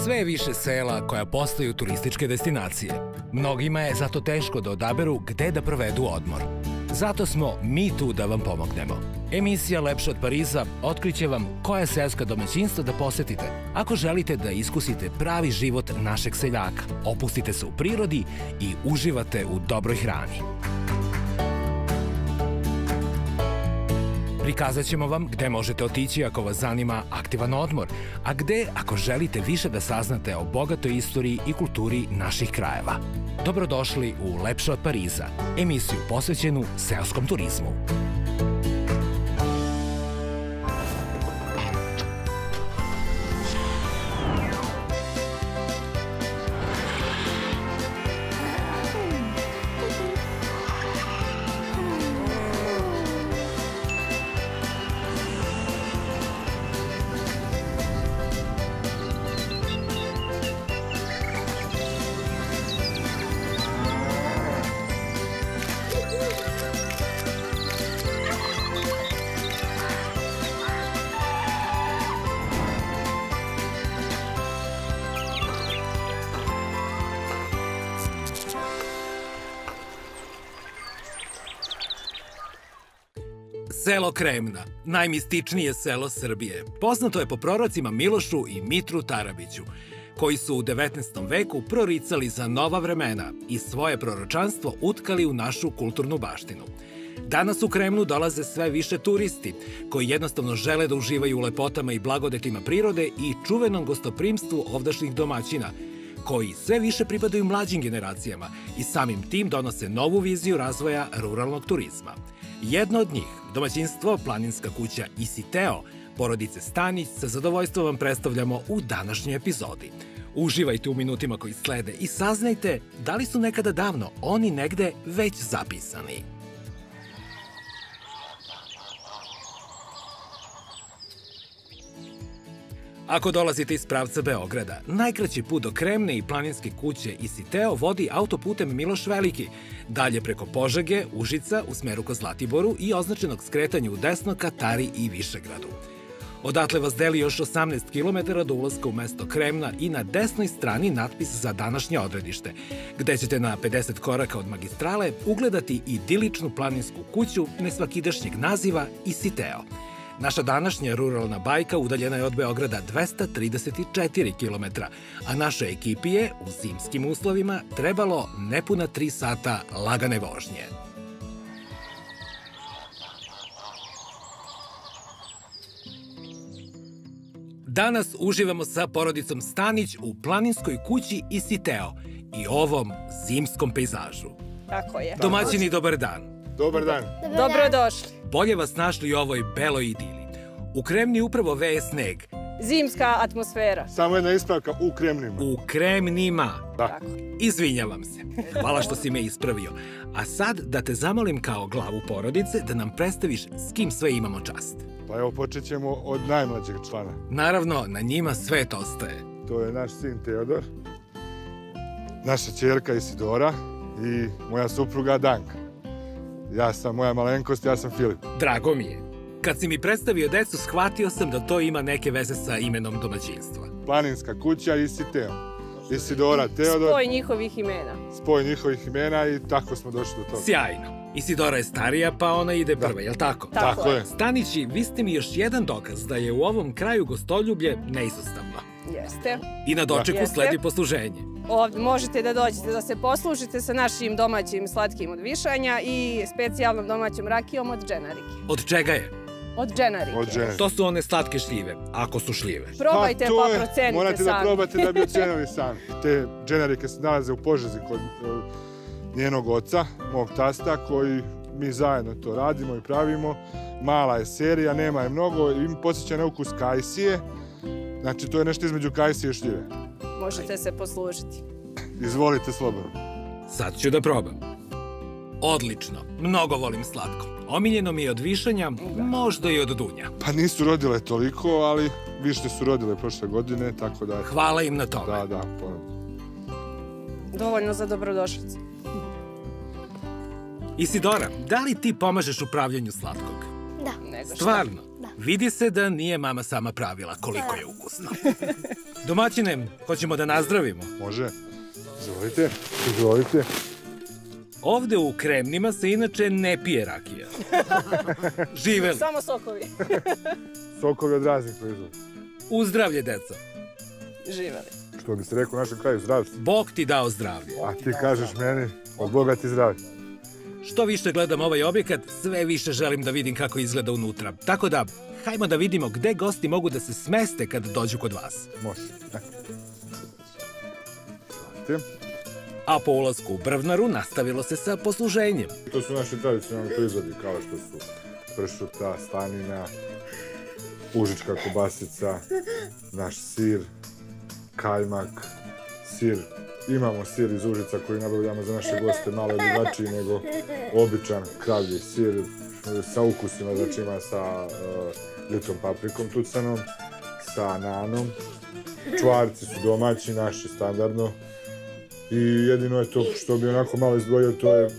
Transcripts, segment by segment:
Sve je više sela koja postaju turističke destinacije. Mnogima je zato teško da odaberu gde da provedu odmor. Zato smo mi tu da vam pomognemo. Emisija Lepše od Pariza otkriće vam koja seoska domaćinstva da posetite ako želite da iskusite pravi život našeg seljaka, opustite se u prirodi i uživate u dobroj hrani. Prikazat ćemo vam gde možete otići ako vas zanima aktivan odmor, a gde ako želite više da saznate o bogatoj istoriji i kulturi naših krajeva. Dobrodošli u Lepše od Pariza, emisiju posvećenu seoskom turizmu. Selo Kremna, najmističnije selo Srbije, poznato je po prorocima Milošu i Mitru Tarabiću, koji su u 19. veku proricali za nova vremena i svoje proročanstvo utkali u našu kulturnu baštinu. Danas u Kremnu dolaze sve više turisti, koji jednostavno žele da uživaju u lepotama i blagodetima prirode i čuvenom gostoprimstvu ovdašnjih domaćina, koji sve više pripadaju mlađim generacijama i samim tim donose novu viziju razvoja ruralnog turizma. Jedno od njih, domaćinstvo Planinska kuća Isiteo, porodice Stanić, sa zadovoljstvom vam predstavljamo u današnjoj epizodi. Uživajte u minutima koji slede i saznajte da li su nekada davno oni negde već zapisani. Ako dolazite iz pravca Beograda, najkraći put do Kremne i Planinske kuće Isiteo vodi autoputem Miloš Veliki, dalje preko Požege, Užica u smeru ka Zlatiboru i označenog skretanja u desno ka Tari i Višegradu. Odatle vas deli još 18 km do ulaska u mesto Kremna i na desnoj strani natpis za današnje odredište, gde ćete na 50 koraka od magistrale ugledati idiličnu planinsku kuću nesvakidašnjeg naziva Isiteo. Naša današnja ruralna bajka udaljena je od Beograda 234 km, a našoj ekipi je u zimskim uslovima trebalo nepuna 3 sata lagane vožnje. Danas uživamo sa porodicom Stanić u Planinskoj kući Isiteo i ovom zimskom pejzažu. Tako je. Domaćini, dobar dan. Dobar dan. Dobrodošli. Bolje vas našli u ovoj beloj idili. U Kremni upravo veje sneg. Zimska atmosfera. Samo jedna ispravka, u Kremnima. U Kremnima. Da. Izvinjavam se. Hvala što si me ispravio. A sad da te zamolim kao glavu porodice da nam predstaviš s kim sve imamo čast. Pa evo, počet ćemo od najmlađeg člana. Naravno, na njima svet ostaje. To je naš sin Teodor, naša ćerka Isidora i moja supruga Danka. Ja sam moja malenkost, ja sam Filip. Drago mi je. Kad si mi predstavio decu, shvatio sam da to ima neke veze sa imenom domaćinstva. Planinska kuća Isiteo. Isidora, Teodor. Spoj njihovih imena. Spoj njihovih imena i tako smo došli do toga. Sjajno. Isidora je starija, pa ona ide prva, jel tako? Tako je. Stanići, vi ste mi još jedan dokaz da je u ovom kraju gostoljublje neizostavno. Jeste. I na dočeku Jeste. sledi posluženje. Ovdje možete da dođete da se poslužite sa našim domaćim slatkim od višanja i specijalnom domaćom rakijom od dženarike. Od čega je? Od dženarike. Od žene. To su one slatke šljive, ako su šljive. Probajte to pa je. procenite Morate da sami. probate da bi ocenili sami. Te dženarike se nalaze u Požezi kod njenog oca, mog tasta, koji mi zajedno to radimo i pravimo. Mala je serija, nema je mnogo i podsjeća na ukus kajsije. Znači, to je nešto između kajsije i šljive. Možete se poslužiti. Izvolite slobodno. Sad ću da probam. Odlično, mnogo volim slatko. Omiljeno mi je od višanja, možda i od dunja. Pa nisu rodile toliko, ali višnje su rodile prošle godine, tako da... Hvala im na tome. Da, ponovno. Dovoljno za dobrodošlicu. Isidora, da li ti pomažeš u pravljenju slatkog? Da. Nego šta. Stvarno? Da. Vidi se da nije mama sama pravila koliko je ukusno. Domaćine, hoćemo da nazdravimo? Može. Izvolite, izvolite. Ovde u Kremnima se inače ne pije rakija. Živeli. Samo sokovi. Sokovi od raznih proizvoda. Uzdravlje, deco. Živeli. Što bi se rekao u našem kraju, zdravlje. Bog ti dao zdravlje. A ti kažeš meni, od Boga ti zdravlje. Što više gledam ovaj objekat, sve više želim da vidim kako izgleda unutra. Tako da, hajmo da vidimo gde gosti mogu da se smeste kad dođu kod vas. Može. A po ulasku u Brvnaru nastavilo se sa posluženjem. To su naši tradicionalni proizvodi, kao što su pršuta, slanina, užička kobasica, naš sir, kajmak, sir. Imamo sir iz Užica koji nabavljamo za naše goste, malo je drugačiji nego običan kravlji sir sa ukusima, znači ima sa ljutom paprikom tucanom, sa nanom. Čvarci su domaći, naši standardno. I jedino je to što bi onako malo izdvojio, to je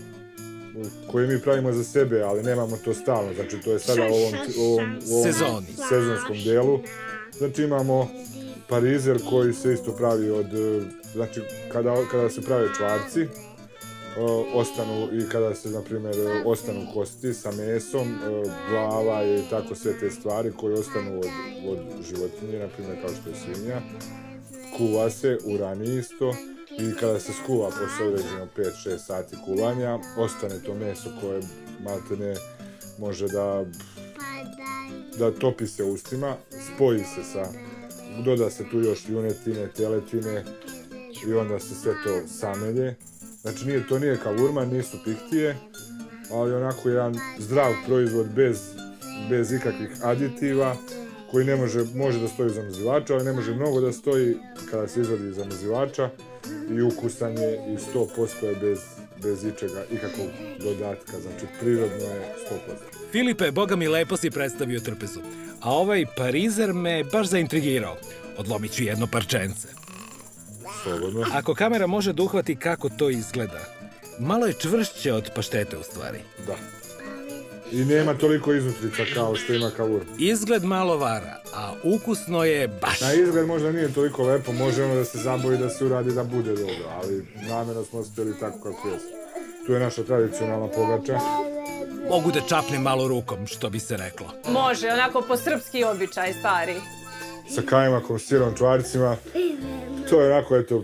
koje mi pravimo za sebe, ali nemamo to stalno. Znači to je sada u ovom sezonskom delu. Znači imamo parizer koji se isto pravi od, znači kada se prave čvarci, ostanu i kada se, na primjer, ostanu kosti sa mesom, glava i tako sve te stvari koje ostanu od životinje, na primjer kao što je svinja, kuva se u rani isto i kada se skuva posle određeno 5-6 sati kuvanja, ostane to meso koje maltene može da topi se ustima, spoji se sa, doda se tu još junetine, teletine i onda se sve to samelje. Znači to nije kavurma, nisu pihtije, ali onako jedan zdrav proizvod bez ikakvih aditiva koji može da stoji iz zamrzivača, ali ne može mnogo da stoji kada se izvadi iz zamrzivača i ukusan je i 100% je bez ikakvog dodatka, znači prirodno je 100%. Filipe, boga mi lepo si predstavio trpezu, a ovaj parizer me baš zaintrigirao. Odlomit ću jedno parčence. Slobodno. Ako kamera može da uhvati kako to izgleda, malo je čvršće od paštete u stvari. Da. I nema toliko iznutrica kao što ima kavurma. Izgled malo vara, a ukusno je baš. Na izgled možda nije toliko lepo, može ono da se zaboji, da se uradi da bude dobro, ali namjerno smo ostavili tako kako je. Tu je naša tradicionalna pogača. Mogu da čapnem malo rukom, što bi se reklo. Može, onako po srpski običaj, stari. Sa kajmakom, sirom, čvarcima. To je onako, eto...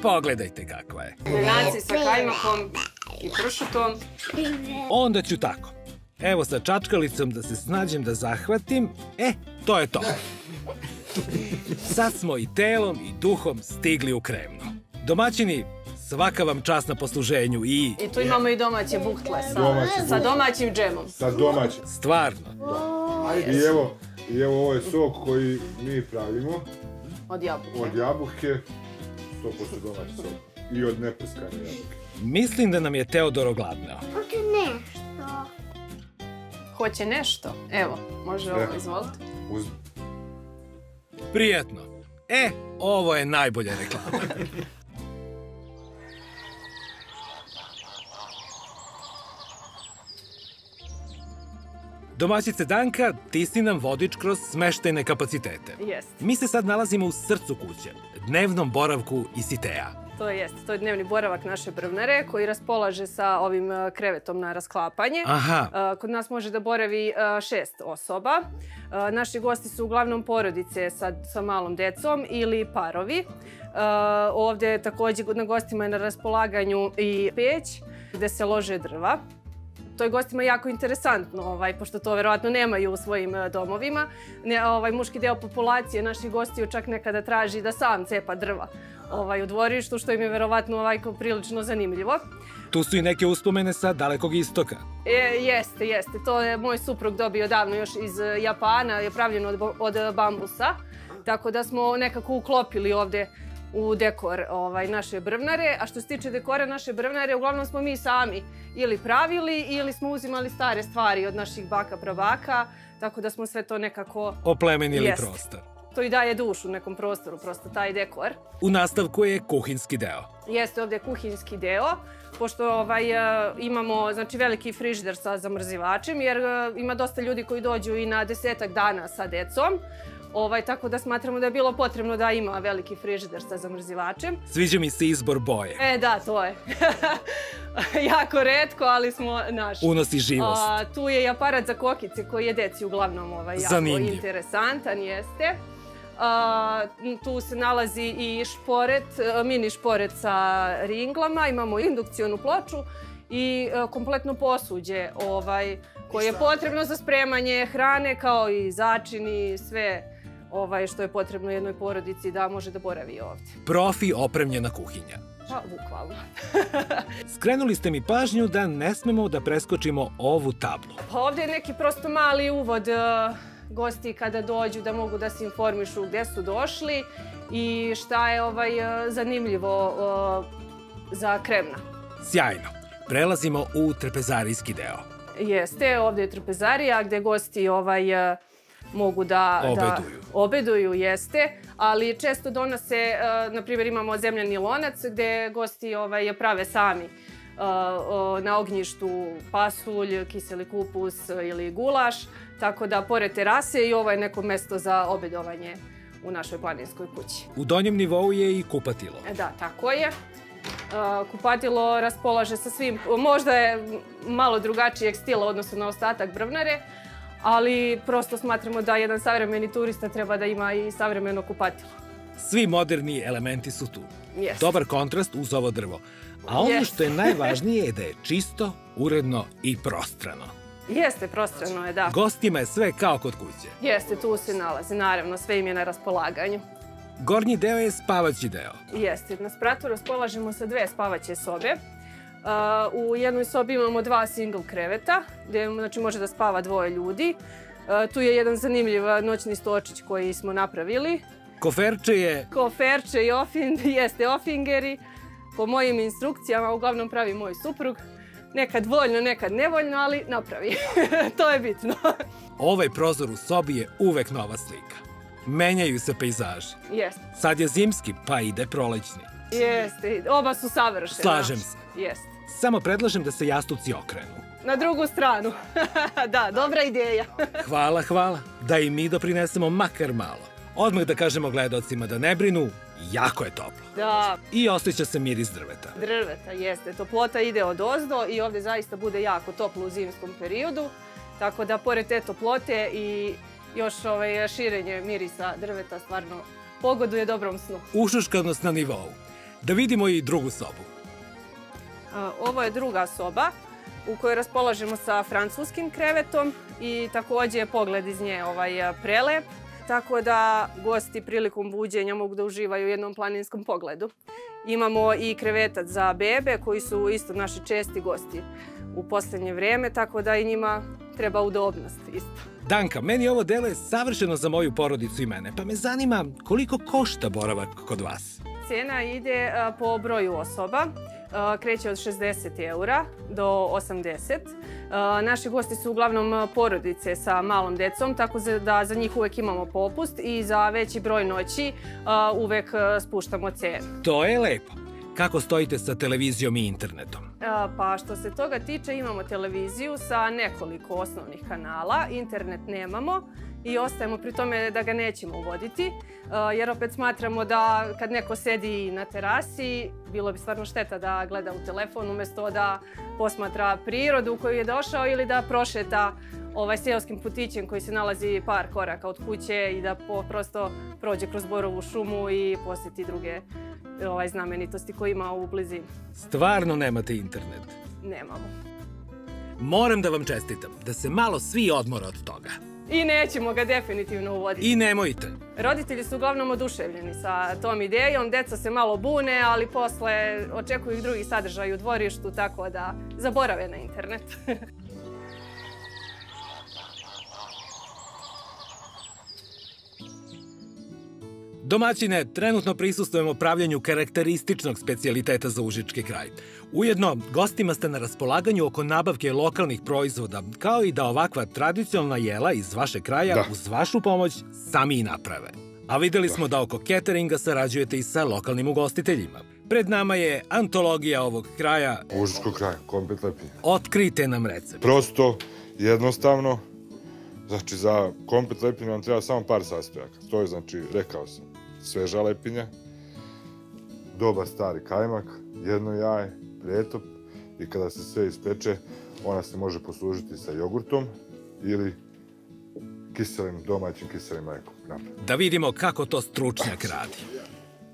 Pogledajte kakva je. Ljenaci sa kajmakom i pršutom. Onda ću tako. Evo sa čačkalicom da se snađem da zahvatim. To je to. Sad smo i telom i duhom stigli u Kremnu. Domaćini, svaka vam čast na posluženju i... I tu imamo i domaće buhtle sa domaćim džemom. Sa domaćim. Stvarno. I evo ovo je sok koji mi pravimo. Od jabuke. Od jabuke. 100% domaći sok. I od neprskane jabuke. Mislim da nam je Teodoro gladneo. Hoće nešto. Hoće nešto? Evo, može ovo, izvolite. Prijetno. Ovo je najbolja reklama. Domaćice Danka, ti si nam vodič kroz smeštajne kapacitete. Jeste. Mi se sad nalazimo u srcu kuće, dnevnom boravku Isitea. To je dnevni boravak naše brvnare koji raspolaže sa ovim krevetom na rasklapanje. Aha. Kod nas može da boravi 6 osoba. Naši gosti su uglavnom porodice sa malom decom ili parovi. Ovde takođe na gostima je na raspolaganju i peć gde se lože drva. To je gostima jako interesantno, pošto to verovatno nemaju u svojim domovima. Muški deo populacije naših gostiju čak nekada traži da sam cepa drva u dvorištu, što im je verovatno prilično zanimljivo. Tu su i neke uspomene sa Dalekog istoka. Jeste. To je moj suprug dobio davno još iz Japana, je pravljeno od bambusa. Tako da smo nekako uklopili ovde u dekor naše brvnare. A što se tiče dekora naše brvnare, uglavnom smo mi sami ili pravili ili smo uzimali stare stvari od naših baka, prabaka. Tako da smo sve to nekako... Oplemenili prostor. To i daje dušu nekom prostoru, prosto taj dekor. U nastavku je kuhinski deo. Jeste ovdje kuhinski deo, pošto imamo znači, veliki frižider sa zamrzivačem, jer ima dosta ljudi koji dođu i na 10-ak dana sa decom. Tako da smatramo da je bilo potrebno da ima veliki frižider sa zamrzivačem. Sviđa mi se izbor boje. Da, to je. Jako retko, ali smo našli. Unosi živost. Tu je i aparat za kokice koji je deci uglavnom jako interesantan, jeste. Tu se nalazi i šporet, mini šporet sa ringlama, imamo indukcionu ploču i kompletno posuđe koje je potrebno za spremanje hrane, kao i začini, sve što je potrebno jednoj porodici da može da boravi ovdje. Profi opremljena kuhinja. Pa, bukvalno. Skrenuli ste mi pažnju da ne smemo da preskočimo ovu tablu. Pa ovdje je neki prosto mali uvod gosti kada dođu da mogu da se informišu gdje su došli i šta je zanimljivo za Kremna. Sjajno. Prelazimo u trpezarijski deo. Jeste, ovdje je trpezarija gdje gosti mogu da obeduju, jeste, ali često donose, na primjer imamo zemljani lonac gdje gosti prave sami na ognjištu pasulj, kiseli kupus ili gulaš, tako da pored terase i ovo je neko mesto za obedovanje u našoj planinskoj kući. U donjem nivou je i kupatilo. Da, tako je. Kupatilo raspolaže sa svim, možda je malo drugačijeg stila odnosno na ostatak Brvnare, ali prosto smatramo da jedan savremeni turista treba da ima i savremeno kupatilo. Svi moderni elementi su tu. Dobar kontrast uz ovo drvo. A ono što je najvažnije je da je čisto, uredno i prostrano. Jeste, prostrano je, da. Gostima je sve kao kod kuće. Jeste, tu se nalazi, naravno, sve im je na raspolaganju. Gornji deo je spavaći deo. Jeste, na spratu raspolažemo sa 2 spavaće sobe. U jednoj sobi imamo 2 single kreveta, gdje može da spava 2 ljudi. Tu je jedan zanimljiv noćni stočić koji smo napravili. Koferče je... Koferče i jeste ofingeri. Po mojim instrukcijama uglavnom pravi moj suprug. Nekad voljno, nekad nevoljno, ali napravi. To je bitno. Ovaj prozor u sobi je uvek nova slika. Menjaju se pejzaži. Jeste. Sad je zimski, pa ide prolećni. Jeste, oba su savršena. Slažem se. Jeste. Samo predlažem da se jastuci okrenu. Na drugu stranu. Da, dobra ideja. Hvala. Da i mi doprinesemo makar malo. Odmah da kažemo gledalcima da ne brinu, jako je toplo. Da. I osjeća se miris drveta. Drveta, jeste. Toplota ide od ozdo i ovdje zaista bude jako toplo u zimskom periodu. Tako da, pored te toplote i još širenje mirisa drveta stvarno pogoduje dobrom snu. Ušuškanost na nivou. Da vidimo i drugu sobu. Ovo je druga soba u kojoj raspolažemo sa francuskim krevetom i također je pogled iz nje prelep. Tako da gosti prilikom buđenja mogu da uživaju u jednom planinskom pogledu. Imamo i krevetac za bebe koji su isto naši česti gosti u posljednje vrijeme, tako da i njima treba udobnost isto. Danka, meni ovo delo je savršeno za moju porodicu i mene, pa me zanima koliko košta boravak kod vas? Cena ide po broju osoba. Kreće od 60 eura do 80. Naši gosti su uglavnom porodice sa malom decom, tako da za njih uvek imamo popust i za veći broj noći uvek spuštamo cenu. To je lepo. Kako stojite sa televizijom i internetom? Pa što se toga tiče, imamo televiziju sa nekoliko osnovnih kanala, internet nemamo i ostajemo pri tome da ga nećemo uvoditi, jer opet smatramo da kad neko sedi na terasi, bilo bi stvarno šteta da gleda u telefon umjesto da posmatra prirodu u koju je došao ili da prošeta seoskim putićem koji se nalazi par koraka od kuće i da prosto prođe kroz Borovu šumu i posjeti druge znamenitosti koje ima u blizini. Stvarno nemate internet? Nemamo. Moram da vam čestitam, da se malo svi odmore od toga. I nećemo ga definitivno uvoditi. I nemojte. Roditelji su uglavnom oduševljeni sa tom idejom, deca se malo bune, ali posle očekuju ih drugi sadržaj u dvorištu, tako da zaborave na internet. Domaćine, trenutno prisustvujemo pravljenju karakterističnog specijaliteta za užički kraj. Ujedno, gostima ste na raspolaganju oko nabavke lokalnih proizvoda, kao i da ovakva tradicionalna jela iz vašeg kraja uz vašu pomoć sami i naprave. A videli smo da oko cateringa sarađujete i sa lokalnim ugostiteljima. Pred nama je antologija ovog kraja. Užičkog kraja, komplet Lepinja. Otkrite nam recept. Prosto, jednostavno, znači za komplet Lepinja vam treba samo par sastojaka. To je, znači, rekao sam, sveža lepinja, dobar stari kajmak, jedno jaje, pretop i kada se sve ispeče, ona se može poslužiti sa jogurtom ili kiselim, domaćim kiselim mlekom. Da vidimo kako to stručnjak radi.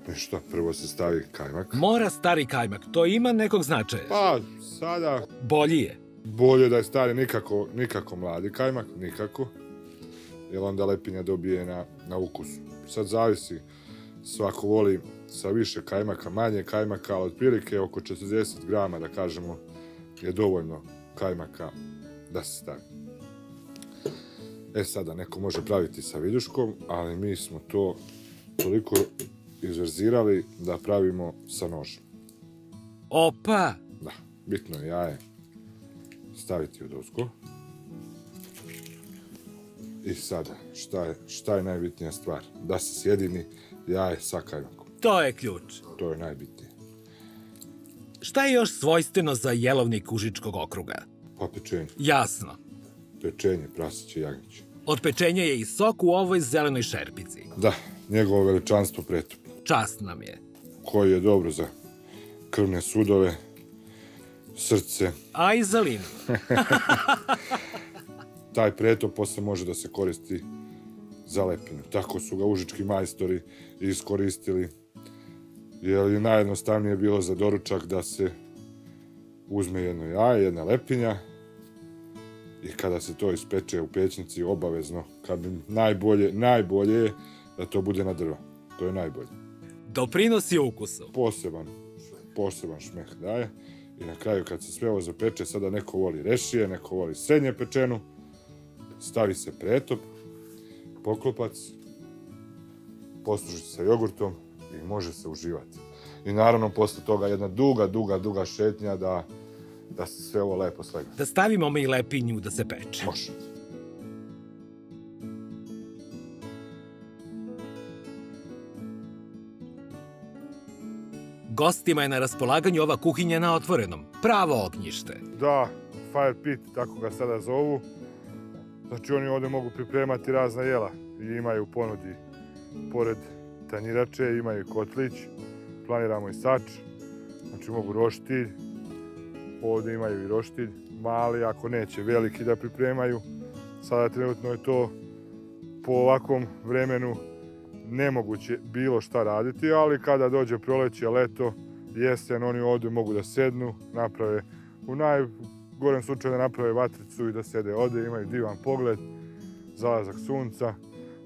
Ništa, prvo se stavi kajmak. Mora stari kajmak, to ima nekog značaja? Pa, sada... Bolji je. Bolje da je stari nikako mladi kajmak, nikako. Jer onda lepinja dobije na ukusu. Sad zavisi, svako voli sa više kajmaka, manje kajmaka, ali otprilike oko 40 grama, da kažemo, je dovoljno kajmaka da se stavi. Sada, neko može praviti sa viljuškom, ali mi smo to toliko izverzirali da pravimo sa nožem. Opa! Da, bitno je jaje staviti u dosku. I sada, šta je najbitnija stvar? Da se sjedini jaje sa kajmakom. To je ključ. To je najbitnije. Šta je još svojstveno za jelovnik Užičkog okruga? Pa pečenje. Jasno. Pečenje, prasiće, jagnjeće. Od pečenja je i sok u ovoj zelenoj šerpici. Da, njegovo veličanstvo pretop. Čast nam je. Koji je dobro za krvne sudove, srce. A i za linu. Taj pretop posle može da se koristi za lepinu. Tako su ga užički majstori iskoristili. Jer je najjednostavnije bilo za doručak da se uzme jedno jaje, jedna lepinja i kada se to ispeče u pećnici obavezno, kad bi najbolje je da to bude na drva. To je najbolje. Doprinosi ukusu. Poseban šmeh daje. I na kraju kad se sve ovo zapeče, sada neko voli rešije, neko voli srednje pečenu, stavi se pretop, poklopac, posluži se sa jogurtom i može se uživati. I naravno posle toga jedna duga šetnja da se sve ovo lepo slega. Da stavimo mi lepinju da se peče. Može. Gostima je na raspolaganju ova kuhinja na otvorenom. Pravo ognjište. Da, fire pit, tako ga sada zovu. Znači oni ovdje mogu pripremati razna jela. I imaju u ponudi, pored tanjirače, imaju kotlić, planiramo i sač. Znači mogu roštilj, ovdje imaju i roštilj, mali, ako neće veliki da pripremaju. Sada trenutno je to po ovakvom vremenu nemoguće bilo šta raditi, ali kada dođe proleće, leto, jesen, oni ovdje mogu da sednu, naprave, u najgorem slučaju da naprave vatricu i da sede ovdje, imaju divan pogled, zalazak sunca,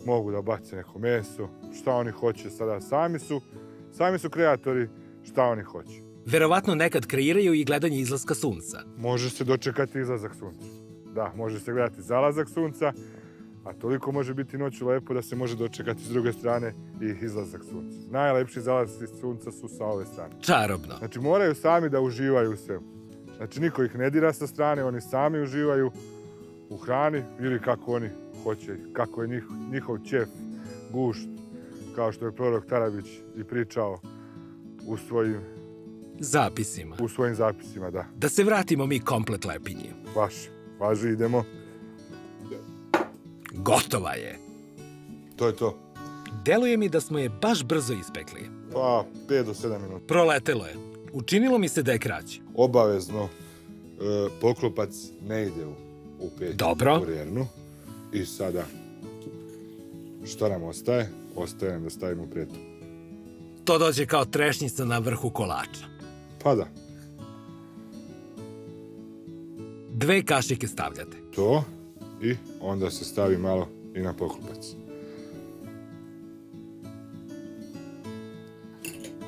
mogu da bace neko meso, šta oni hoće sada, sami su kreatori šta oni hoće. Verovatno nekad kreiraju i gledanje izlaska sunca. Može se dočekati izlazak sunca. Da, može se gledati zalazak sunca, a toliko može biti noću lepo da se može dočekati s druge strane i izlazak sunca. Najlepši zalazci sunca su sa ove strane. Čarobno. Znači moraju sami da uživaju u svemu. Znači niko ih ne dira sa strane, oni sami uživaju u hrani ili kako oni hoće, kako je njihov ćef, gušt, kao što je prorok Tarabić i pričao u svojim zapisima, da. Da se vratimo mi komplet lepinji. Važi, idemo. Gotova je. To je to. Deluje mi da smo je baš brzo ispekli. Pa, 5 do 7 minuta. Proletelo je. Učinilo mi se da je kraće. Obavezno, poklopac ne ide u pećnicu. Dobro. U rernu. I sada, šta nam ostaje? Ostaje nam da stavimo pretop. To dođe kao trešnjica na vrhu kolača. Pa da. 2 kašike stavljate. To i onda se stavi malo i na poklopac.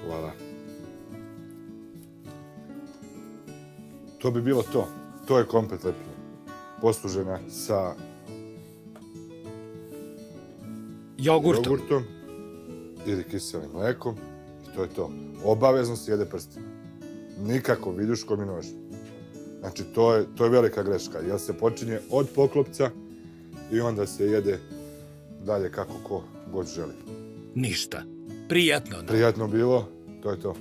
Hvala. To bi bilo to. To je komplet lepinja. Poslužena sa jogurtom ili kiselim mlekom. I to je to. Obavezno se jede prstima. Nikako viljuškom i nožem. Znači, to je velika greška, jer se počinje od poklopca i onda se jede dalje kako ko god želi. Ništa. Prijatno. Prijatno bilo, to je to.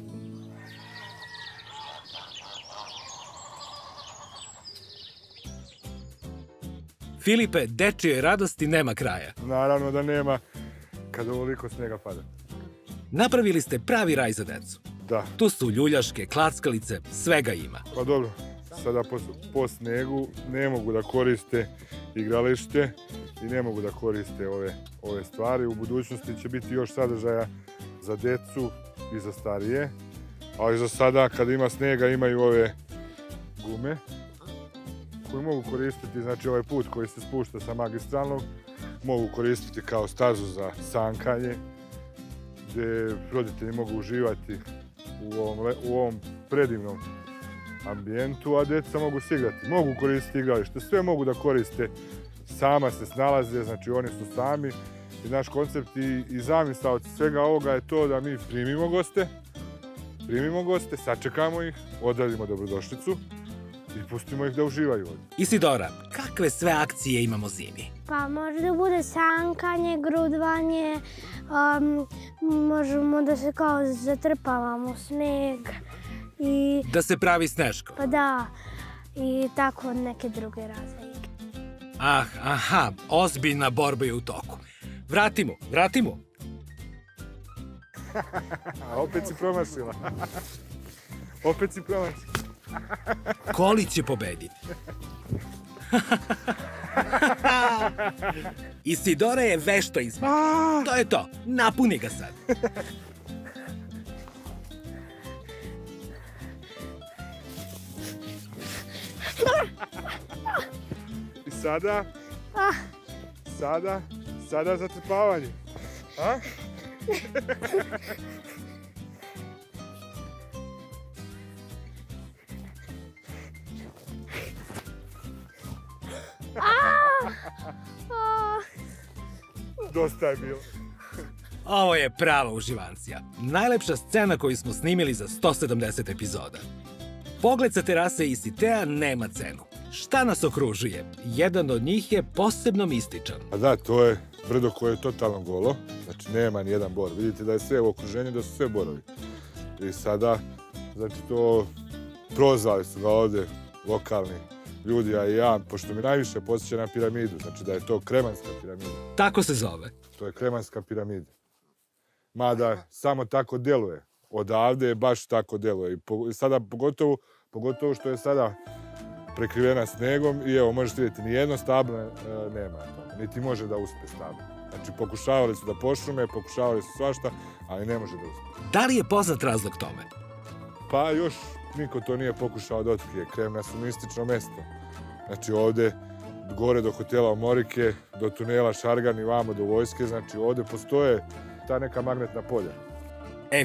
Filipe, dečije radosti nema kraja. Naravno da nema kada ovoliko snega pada. Napravili ste pravi raj za decu. Da. Tu su ljuljaške, klackalice, svega ima. Pa dobro, sada po snegu ne mogu da koriste igralište i ne mogu da koriste ove stvari. U budućnosti će biti još sadržaja za decu i za starije. Ali za sada, kada ima snega, imaju ove gume koje mogu koristiti, znači ovaj put koji se spušta sa magistralnog, mogu koristiti kao stazu za sankanje, gdje roditelji mogu uživati u ovom predivnom ambijentu, a djeca mogu se igrati. Mogu koristiti igralište, sve mogu da koriste, sama se snalaze, znači oni su sami. I naš koncept i zamisao od svega ovoga je to da mi primimo goste, sačekamo ih, odradimo dobrodošlicu i pustimo ih da uživaju ovdje. Isidora, kakve sve akcije imamo zimi? Pa može da bude sankanje, grudvanje, možemo da se kao zatrpavamo sneg i... Da se pravi snežko? Pa da, i tako neke druge razne igre. Aha, ozbiljna borba je u toku. Vratimo. Opet si promašila. Koli će pobediti. Isidora je vešto izmakla. To je to. Napuni ga sad. I sada zatrpavanje. A? Dosta je bilo. Ovo je prava uživancija. Najlepša scena koju smo snimili za 170 epizoda. Pogled sa terase Isitea nema cenu. Šta nas okružuje? Jedan od njih je posebno mističan. A da, to je brdo koje je totalno golo. Znači nema ni jedan bor. Vidite da je sve u okruženju, da su sve borovi. I sada, znači to prozvali su ga ovde lokalni ljudi, a i ja, pošto mi najviše podsjeća na piramidu. Znači da je to Kremanska piramida. Tako se zove. To je Kremanska piramida. Mada samo tako deluje. Odavde baš tako deluje. I sada pogotovo što je sada prekrivena snegom i evo možete vidjeti, nijedno stablo nema tome, niti može da uspe stablo. Znači pokušavali su da pošume, pokušavali su svašta, ali ne može da uspe. Da li je poznat razlog tome? Pa još niko to nije pokušao da otkrije. Kremna su mistično mesto. Znači ovde, gore do hotela Omorike, do tunela Šargan i vamo do vojske, znači ovde postoje ta neka magnetna polja.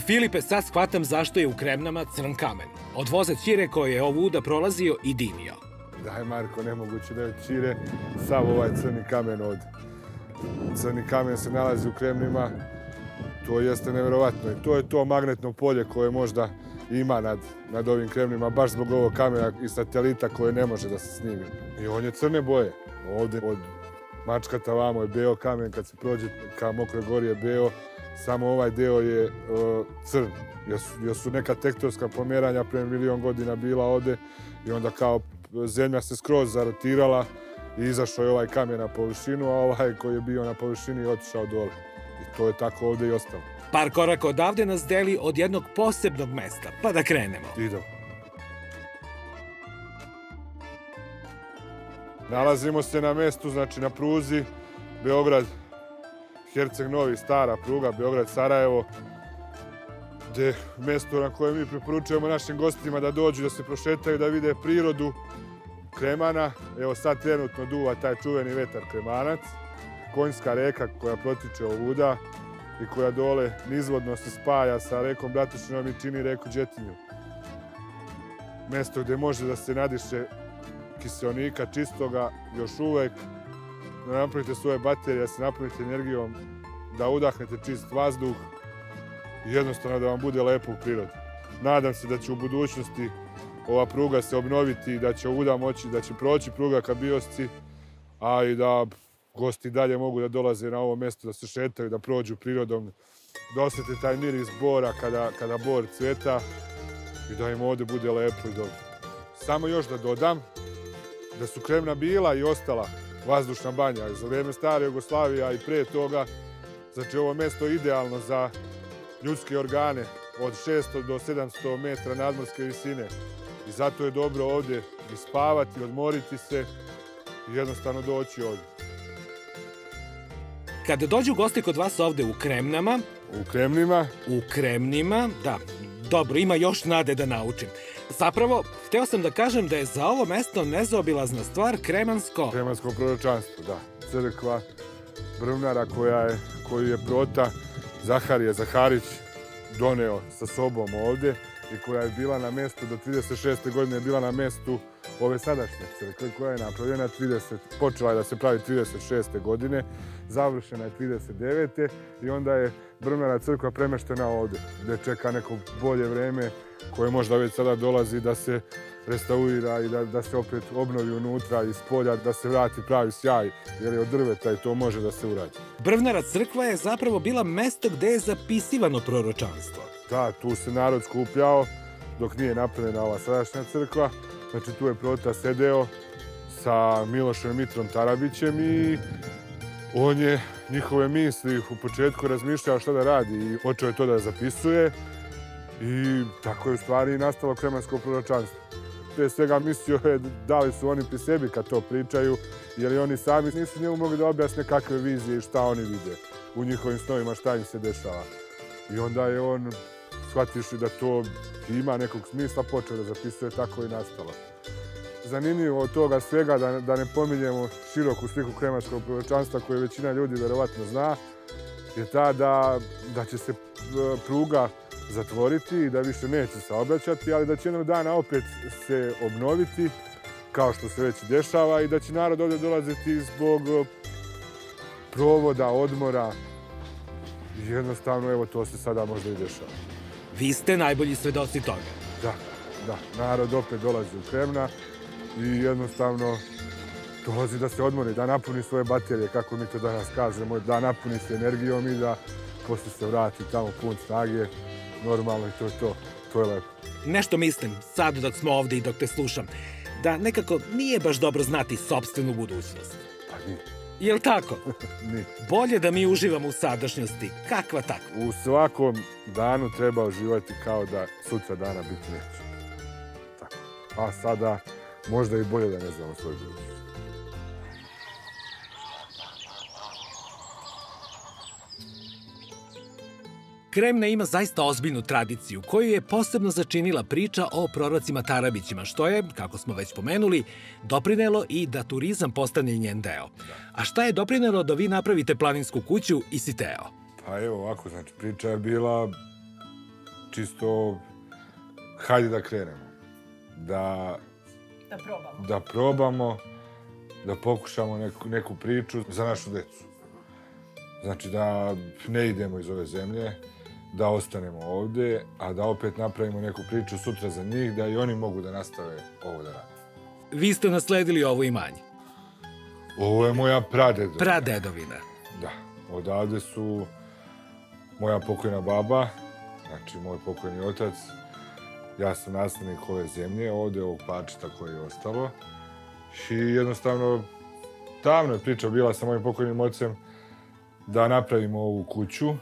Filipe, sad shvatam zašto je u Kremnama crn kamen. Od voza Ćire koji je ovuda prolazio i dimio. Daj Marko, nemoguće da je Ćire sav ovaj crni kamen ovde. Crni kamen se nalazi u Kremnima, to jeste neverovatno. I to je to magnetno polje koje možda ima nad ovim Kremnima, baš zbog ovog kamena i satelita koje ne može da se snimi. I on je crne boje. Ovde od Mačkata vamo je beo kamen, kad se prođe ka Mokroj gori je beo, samo ovaj deo je crn. Jer su neka tektonska pomeranja pre 1.000.000 godina bila ovde i onda kao zemlja se skroz zarotirala i izašao je ovaj kamen na površinu, a ovaj koji je bio na površini je otišao dole. I to je tako ovde i ostalo. Par koraka odavde nas deli od jednog posebnog mesta, pa da krenemo. Idemo. Nalazimo se na mestu, znači na pruzi Beograd-Herceg Novi, stara pruga, Beograd-Sarajevo, gde mesto na koje mi preporučujemo našim gostima da dođu, da se prošetaju, da vide prirodu Kremana. Evo sad trenutno duva taj čuveni vetar Kremanac, Konjska reka koja protiče ovuda i koja dole nizvodno se spaja sa rekom Bratušinom i čini reku Đetinju. Mesto gde može da se nadiše kiseonika čistoga još uvek, da napravite svoje baterije, da se napunite energijom, da udahnete čist vazduh i jednostavno da vam bude lepo u prirodi. Nadam se da će u budućnosti ova pruga se obnoviti i da će ovuda moći, da će proći pruga ka Biosci, a i da gosti dalje mogu da dolaze na ovo mjesto, da se šetaju, da prođu prirodom, da osjete taj miris bora kada bor cveta i da im ovdje bude lepo i dobro. Samo još da dodam da su Kremna bila i ostala vazdušna banja za vrijeme stare Jugoslavije, a i pre toga. Znači, ovo mjesto je idealno za ljudske organe od 600 do 700 metra nadmorske visine. I zato je dobro ovdje i spavati, odmoriti se i jednostavno doći ovdje. Kada dođu gosti kod vas ovde u Kremnama... U Kremnima, da. Dobro, ima još nade da naučim. Zapravo, hteo sam da kažem da je za ovo mesto nezaobilazna stvar Kremansko proročanstvo, da. Crkva Brvnara koju je prota Zaharije Zaharić doneo sa sobom ovdje i koja je bila na mjestu do 36. godine je bila na mjestu ove sadašnje crkve koja je napravljena počela je da se pravi 36. godine, završena je 39. i onda je Brvnara crkva premeštena ovdje gdje čeka neko bolje vreme koje možda već sada dolazi da se restaurira i da se opet obnovi unutra i spolja, da se vrati pravi sjaj, jer je od drveta i to može da se uradi. Brvnara crkva je zapravo bila mesto gde je zapisivano proročanstvo. Da, tu se narod skupljao dok nije napravljena ova sadašnja crkva. Znači, tu je prota sedeo sa Milošem Mitrom Tarabićem i on je njihove misli u početku razmišljao šta da radi i počeo je to da zapisuje i tako je u stvari nastalo kremansko proročanstvo. Prije svega mislio je da li su oni pri sebi kad to pričaju, jer oni sami nisu njemu mogli da objasne kakve vizije i šta oni vide u njihovim snovima, šta im se dešava. I onda je on, shvativši da to ima nekog smisla, počeo da zapisuje, tako i nastalo. Zanimljivo od toga svega, da ne pominjemo široku sliku kremanskog proročanstva koju većina ljudi verovatno zna, je ta da će se pruga zatvoriti i da više neće saobraćati, ali da će jednog dana opet se obnoviti, kao što se već dešava, i da će narod ovdje dolaziti zbog provoda, odmora. I jednostavno, evo, to se sada možda i dešava. Vi ste najbolji svedoci toga. Da. Narod opet dolazi u Kremna i jednostavno dolazi da se odmori, da napuni svoje baterije, kako mi to danas kažemo, da napuni se energijom i da posle se vrati tamo pun snage, normalno, i to je to. To je lepo. Nešto mislim, sad dok smo ovde i dok te slušam, da nekako nije baš dobro znati sopstvenu budućnost. Pa nije. Jel' tako? Nije. Bolje da mi uživamo u sadašnjosti, kakva takva. U svakom danu treba uživati kao da sutra dana biti neće. Tako. A sada možda i bolje da ne znamo svoju budućnost. Kremna ima zaista ozbiljnu tradiciju, koju je posebno začinila priča o prorocima Tarabićima, što je, kako smo već pomenuli, doprinelo i da turizam postane njen deo. A šta je doprinelo da vi napravite planinsku kuću i Siteo? Pa evo ovako, znači priča je bila čisto hajde da krenemo. Da probamo, da pokušamo neku priču za našu decu. Znači da ne idemo iz ove zemlje, da ostanemo ovdje, a da opet napravimo neku priču sutra za njih, da i oni mogu da nastave ovo da rade. Vi ste nasledili ovo imanje. Ovo je moja pradedovina. Pradedovina. Da, odavde su moja pokojna baba, znači moj pokojni otac, ja sam naslednik ove zemlje, ovdje ovog parčeta koje je ostalo. I jednostavno, davno je priča bila sa mojim pokojnim ocem da napravimo ovu kuću,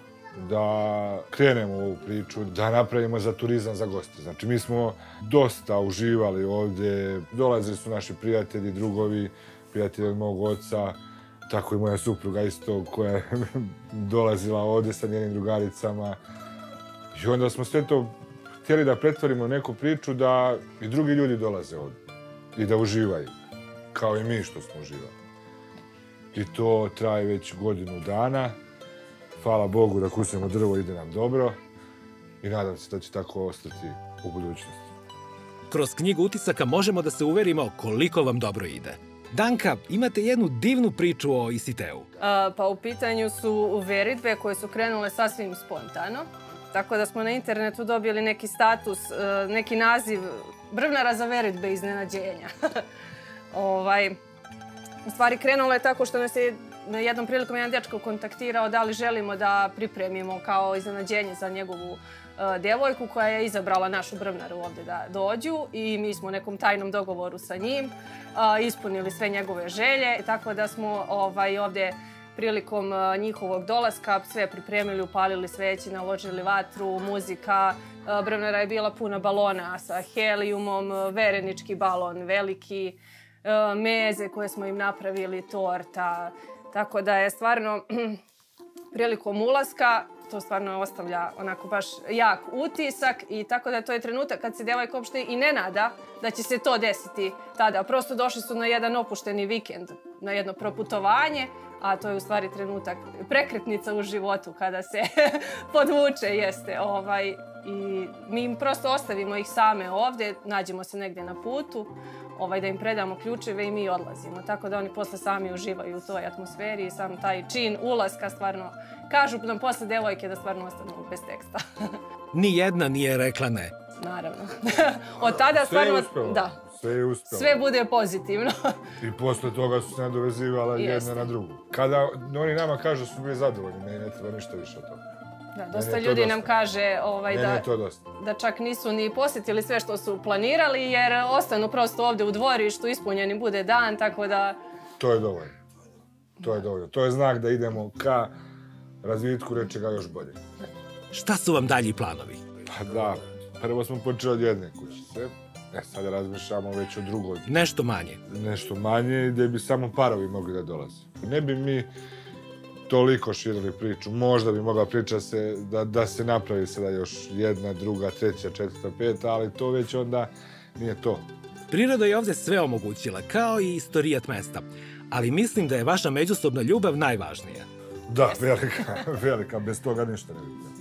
da krenemo u ovu priču, da napravimo za turizam za goste. Znači, mi smo dosta uživali ovdje, dolazili su naši prijatelji, drugovi, prijatelji od mog oca, tako i moja supruga isto, koja je dolazila ovdje sa njenim drugaricama. I onda smo sve to htjeli da pretvorimo u neku priču da i drugi ljudi dolaze ovdje i da uživaju, kao i mi što smo uživali. I to traje već godinu dana. Hvala Bogu da kusimo drvo, ide nam dobro i nadam se da će tako ostati u budućnosti. Kroz knjigu utisaka možemo da se uverimo koliko vam dobro ide. Danka, imate jednu divnu priču o Isiteu. Pa u pitanju su veritbe koje su krenule sasvim spontano. Tako da smo na internetu dobili neki status, neki naziv Brvnara za veritbe iznenađenja. U stvari krenulo je tako što nas je jednom prilikom jedan dečko kontaktirao da li želimo da pripremimo kao iznenađenje za njegovu djevojku koja je izabrala našu brvnaru ovdje da dođu i mi smo u nekom tajnom dogovoru sa njim ispunili sve njegove želje, tako da smo ovdje prilikom njihovog dolaska sve pripremili, upalili sveće, naložili vatru, muzika. Brvnara je bila puna balona sa helijumom, verenički balon veliki, meze koje smo im napravili, torta. Tako da je stvarno prilikom ulaska to stvarno ostavlja onako baš jak utisak i tako da to je trenutak kad se djevojka uopšte i ne nada da će se to desiti tada. Prosto došli su na jedan opušteni vikend, na jedno proputovanje, a to je u stvari trenutak, prekretnica u životu kada se podvuče, jeste. I mi im prosto ostavimo ih same ovdje, nađemo se negdje na putu, da im predamo ključeve i mi odlazimo. Tako da oni posle sami uživaju u toj atmosferi i sam taj čin ulaska stvarno, kažu nam posle devojke da stvarno ostanu bez teksta. Nijedna nije rekla ne. Naravno. Od tada stvarno, da, sve bude pozitivno. I posle toga su se nadovezivale jedna na drugu. Kada oni nama kažu da su bili zadovoljni, ne treba ništa više od toga. Da, dosta ljudi nam kaže da čak nisu ni posjetili sve što su planirali jer ostanu prosto ovdje u dvorištu, ispunjeni bude dan, tako da... To je dovoljno. To je dovoljno. To je znak da idemo ka razvitku nečega još bolje. Šta su vam dalji planovi? Pa da, prvo smo počeli od jedne kućice. Sada razmišljamo već o drugoj. Nešto manje. Nešto manje gdje bi samo parovi mogli da dolaze. Ne bi mi toliko širili priču. Možda bi mogla priča da se napravi sada još jedna, druga, treća, četvrta, peta, ali to već onda nije to. Priroda je ovdje sve omogućila, kao i istorijat mesta. Ali mislim da je vaša međusobna ljubav najvažnija. Da, velika. Bez toga ništa ne vidim.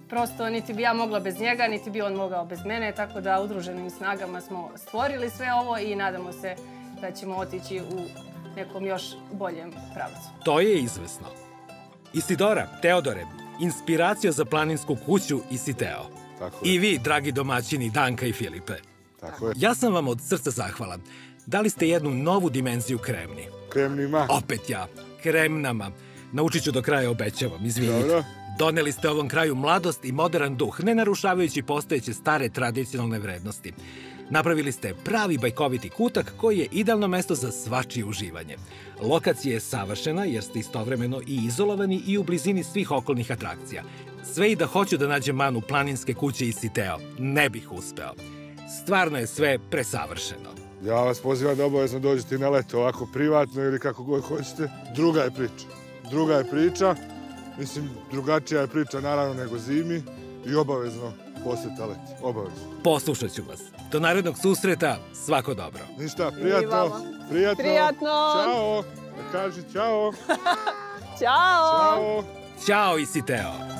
Prosto niti bi ja mogla bez njega, niti bi on mogao bez mene, tako da udruženim snagama smo stvorili sve ovo i nadamo se da ćemo otići u nekom još boljem pravcu. To je izvesno. Isidora, Teodore, inspiracija za planinsku kuću Isiteo. I vi, dragi domaćini Danka i Filipe. Tako je. Ja sam vam od srca zahvalan. Dali ste jednu novu dimenziju Kremni. Kremnima? Opet ja. Kremnama. Naučit ću do kraja, obećavam, izvinite. Dobro. Doneli ste ovom kraju mladost i modern duh, ne narušavajući postojeće stare tradicionalne vrednosti. Napravili ste pravi bajkoviti kutak koji je idealno mesto za svačije uživanje. Lokacija je savršena jer ste istovremeno i izolovani i u blizini svih okolnih atrakcija. Sve i da hoću da nađem manu planinske kuće Isiteo, ne bih uspeo. Stvarno je sve presavršeno. Ja vas pozivam da obavezno dođete na leto, ovako privatno ili kako god hoćete. Druga je priča. Mislim, drugačija je priča naravno nego zimi i obavezno posjeta leti. Obavezno. Poslušat ću vas. Do narednog susreta, svako dobro. Ništa, prijatno. Ćao. Da kaži ćao. Ćao. Ćao, Isiteo.